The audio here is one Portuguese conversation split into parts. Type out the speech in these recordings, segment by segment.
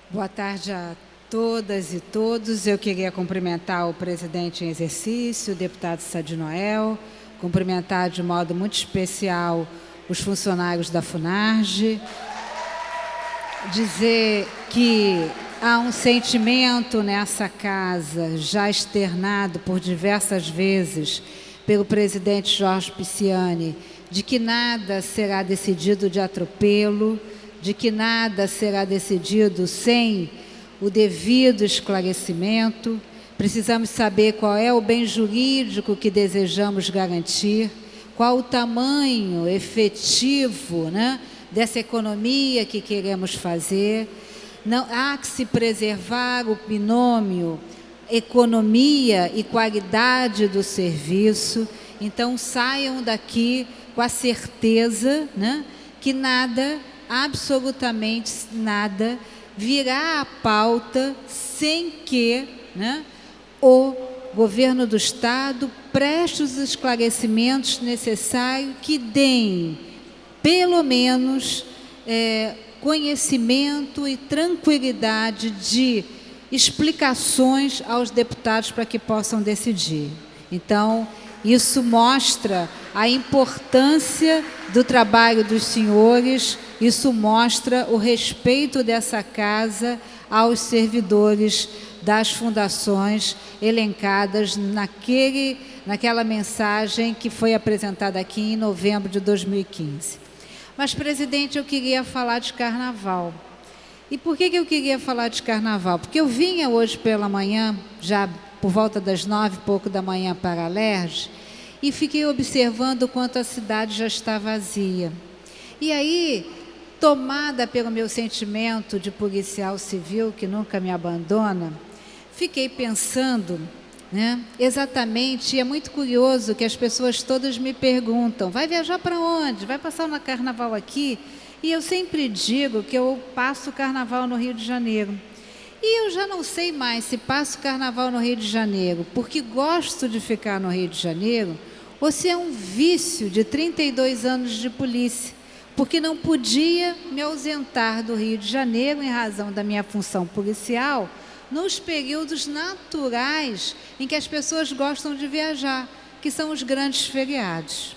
Boa tarde a todas e todos. Eu queria cumprimentar o presidente em exercício, o deputado Sadi Noel, cumprimentar de modo muito especial os funcionários da FUNARJ, dizer que há um sentimento nessa casa, já externado por diversas vezes pelo presidente Jorge Pisciani, de que nada será decidido de atropelo, de que nada será decidido sem o devido esclarecimento. Precisamos saber qual é o bem jurídico que desejamos garantir, qual o tamanho efetivo, dessa economia que queremos fazer. Não, há que se preservar o binômio economia e qualidade do serviço. Então, saiam daqui com a certeza que nada, absolutamente nada, virá à pauta sem que o governo do Estado preste os esclarecimentos necessários que deem, pelo menos, conhecimento e tranquilidade de explicações aos deputados para que possam decidir. Então, isso mostra a importância do trabalho dos senhores, isso mostra o respeito dessa casa aos servidores das fundações elencadas naquela mensagem que foi apresentada aqui em novembro de 2015. Mas, presidente, eu queria falar de carnaval. E por que eu queria falar de carnaval? Porque eu vinha hoje pela manhã, já por volta das 9 e pouco da manhã para a LERJ, e fiquei observando o quanto a cidade já está vazia. E aí, tomada pelo meu sentimento de policial civil, que nunca me abandona, fiquei pensando, exatamente, e é muito curioso que as pessoas todas me perguntam, vai viajar para onde? Vai passar no carnaval aqui? E eu sempre digo que eu passo o carnaval no Rio de Janeiro. E eu já não sei mais se passo o carnaval no Rio de Janeiro porque gosto de ficar no Rio de Janeiro ou se é um vício de 32 anos de polícia, porque não podia me ausentar do Rio de Janeiro em razão da minha função policial nos períodos naturais em que as pessoas gostam de viajar, que são os grandes feriados.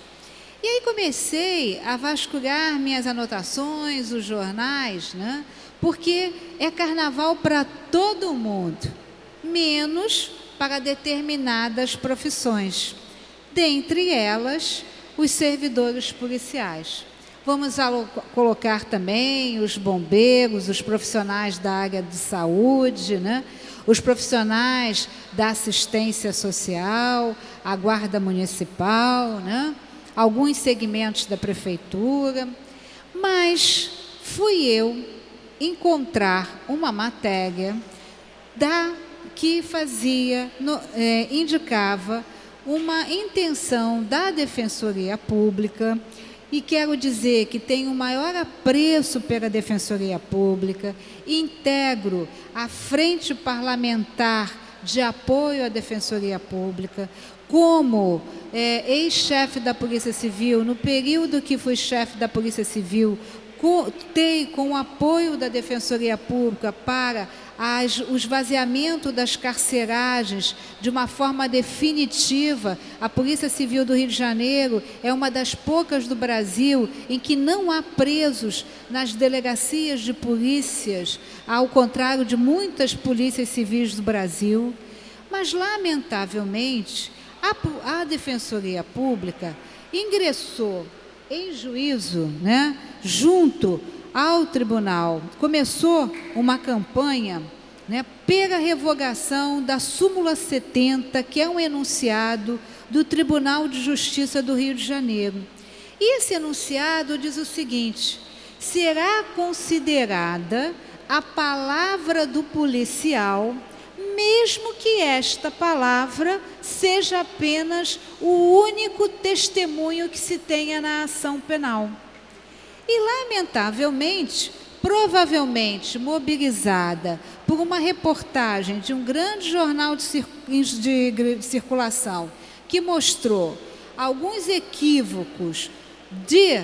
E aí comecei a vasculhar minhas anotações, os jornais, porque é carnaval para todo mundo, menos para determinadas profissões, dentre elas os servidores policiais. Vamos colocar também os bombeiros, os profissionais da área de saúde, os profissionais da assistência social, a guarda municipal, alguns segmentos da prefeitura, mas fui eu encontrar uma matéria que indicava uma intenção da Defensoria Pública, e quero dizer que tenho o maior apreço pela Defensoria Pública, integro a Frente Parlamentar de Apoio à Defensoria Pública, como ex-chefe da Polícia Civil, no período que fui chefe da Polícia Civil, contei com o apoio da Defensoria Pública para o esvaziamento das carceragens de uma forma definitiva. A Polícia Civil do Rio de Janeiro é uma das poucas do Brasil em que não há presos nas delegacias de polícias, ao contrário de muitas polícias civis do Brasil. Mas, lamentavelmente, a Defensoria Pública ingressou em juízo, junto ao tribunal, começou uma campanha pela revogação da súmula 70, que é um enunciado do Tribunal de Justiça do Rio de Janeiro. E esse enunciado diz o seguinte: será considerada a palavra do policial, mesmo que esta palavra seja apenas o único testemunho que se tenha na ação penal. E, lamentavelmente, provavelmente mobilizada por uma reportagem de um grande jornal de circulação, que mostrou alguns equívocos de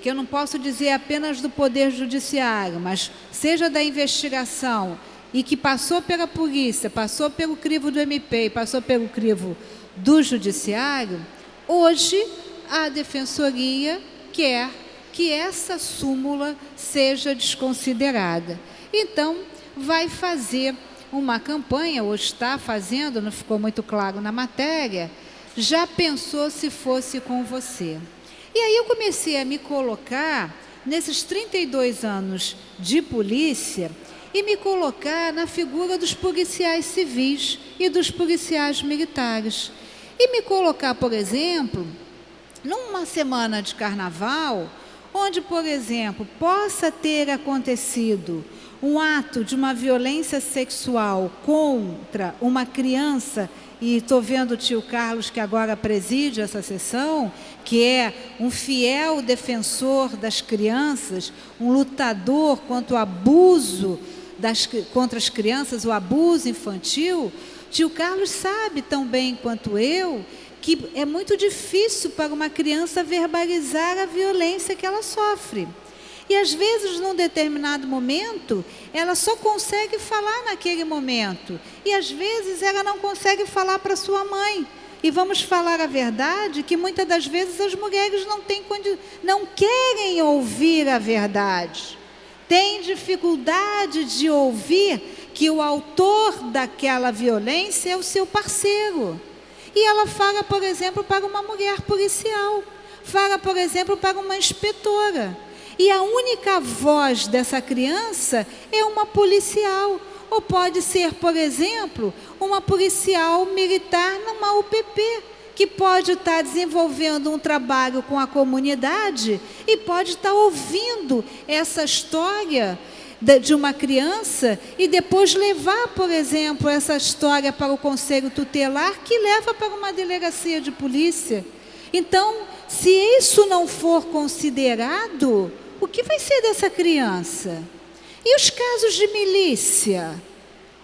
que eu não posso dizer apenas do Poder Judiciário, mas seja da investigação e que passou pela polícia, passou pelo crivo do MP e passou pelo crivo do Judiciário, hoje a Defensoria quer que essa súmula seja desconsiderada. Então, vai fazer uma campanha, ou está fazendo, não ficou muito claro na matéria, já pensou se fosse com você. E aí eu comecei a me colocar nesses 32 anos de polícia e me colocar na figura dos policiais civis e dos policiais militares. E me colocar, por exemplo, numa semana de carnaval, onde, por exemplo, possa ter acontecido um ato de uma violência sexual contra uma criança, e estou vendo o tio Carlos, que agora preside essa sessão, que é um fiel defensor das crianças, um lutador contra o abuso contra as crianças, o abuso infantil. Tio Carlos sabe tão bem quanto eu que é muito difícil para uma criança verbalizar a violência que ela sofre. E às vezes, num determinado momento, ela só consegue falar naquele momento. E às vezes ela não consegue falar para sua mãe. E vamos falar a verdade, que muitas das vezes as mulheres não querem ouvir a verdade. Têm dificuldade de ouvir que o autor daquela violência é o seu parceiro. E ela fala, por exemplo, para uma mulher policial. Fala, por exemplo, para uma inspetora. E a única voz dessa criança é uma policial. Ou pode ser, por exemplo, uma policial militar numa UPP, que pode estar desenvolvendo um trabalho com a comunidade e pode estar ouvindo essa história de uma criança e depois levar, por exemplo, essa história para o Conselho Tutelar, que leva para uma delegacia de polícia. Então, se isso não for considerado, o que vai ser dessa criança? E os casos de milícia?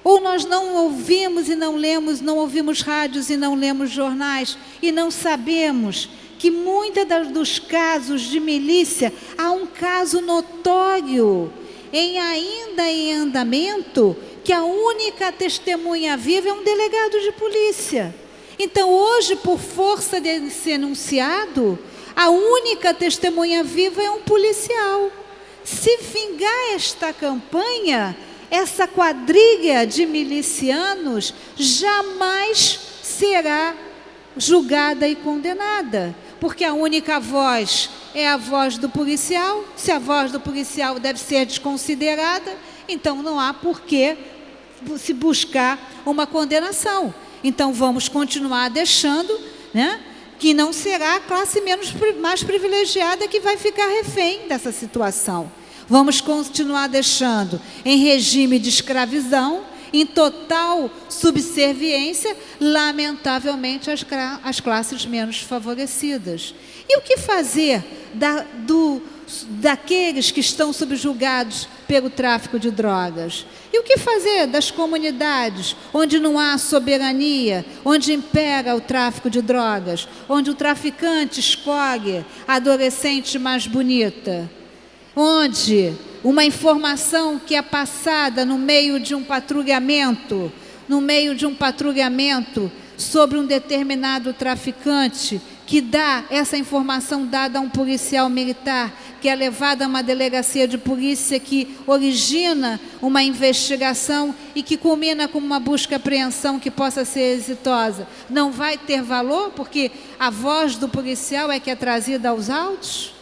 Ou nós não ouvimos e não lemos, não ouvimos rádios e não lemos jornais e não sabemos que muitos dos casos de milícia, há um caso notório, ainda em andamento, que a única testemunha viva é um delegado de polícia. Então, hoje, por força desse enunciado, a única testemunha viva é um policial. Se vingar esta campanha, essa quadrilha de milicianos jamais será julgada e condenada, porque a única voz é a voz do policial. Se a voz do policial deve ser desconsiderada, então não há por que se buscar uma condenação. Então vamos continuar deixando, né, que não será a classe mais privilegiada que vai ficar refém dessa situação. Vamos continuar deixando em regime de escravidão, em total subserviência, lamentavelmente, as classes menos favorecidas. E o que fazer daqueles que estão subjugados pelo tráfico de drogas? E o que fazer das comunidades onde não há soberania, onde impera o tráfico de drogas, onde o traficante escolhe a adolescente mais bonita? Onde uma informação que é passada no meio de um patrulhamento, sobre um determinado traficante, que dá essa informação dada a um policial militar, que é levada a uma delegacia de polícia, que origina uma investigação e que culmina com uma busca e apreensão que possa ser exitosa, não vai ter valor porque a voz do policial é que é trazida aos autos?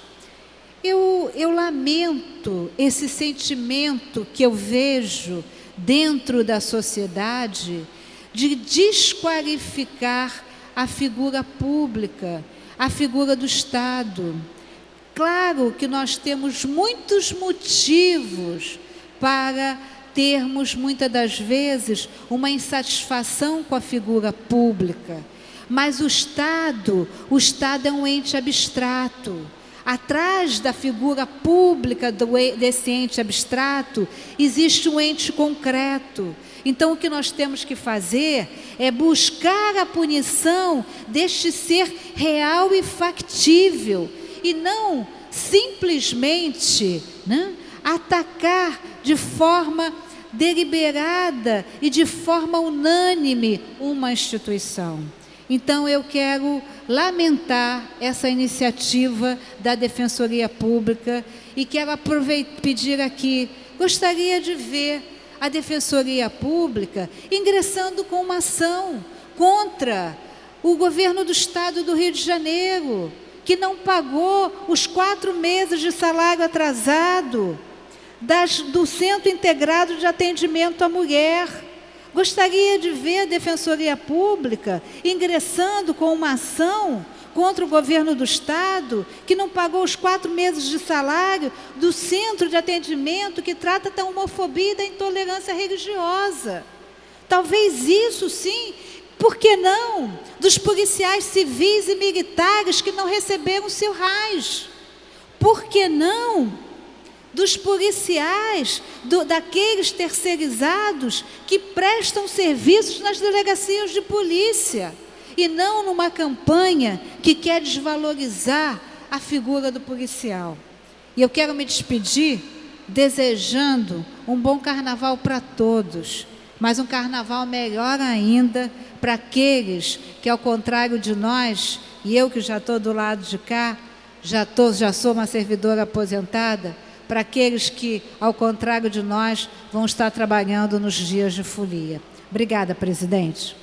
Eu lamento esse sentimento que eu vejo dentro da sociedade de desqualificar a figura pública, a figura do Estado. Claro que nós temos muitos motivos para termos, muitas das vezes, uma insatisfação com a figura pública, mas o Estado é um ente abstrato. Atrás da figura pública desse ente abstrato, existe um ente concreto. Então, o que nós temos que fazer é buscar a punição deste ser real e factível, e não simplesmente, né, atacar de forma deliberada e de forma unânime uma instituição. Então, eu quero lamentar essa iniciativa da Defensoria Pública e quero pedir aqui, gostaria de ver a Defensoria Pública ingressando com uma ação contra o governo do Estado do Rio de Janeiro, que não pagou os 4 meses de salário atrasado do Centro Integrado de Atendimento à Mulher. Gostaria de ver a Defensoria Pública ingressando com uma ação contra o governo do Estado, que não pagou os 4 meses de salário do Centro de Atendimento que trata da homofobia e da intolerância religiosa. Talvez isso, sim, por que não, dos policiais civis e militares que não receberam seu RAIS? Por que não dos policiais, daqueles terceirizados que prestam serviços nas delegacias de polícia, e não numa campanha que quer desvalorizar a figura do policial? E eu quero me despedir desejando um bom carnaval para todos, mas um carnaval melhor ainda para aqueles que, ao contrário de nós, e eu que já estou do lado de cá, já sou uma servidora aposentada, para aqueles que, ao contrário de nós, vão estar trabalhando nos dias de folia. Obrigada, presidente.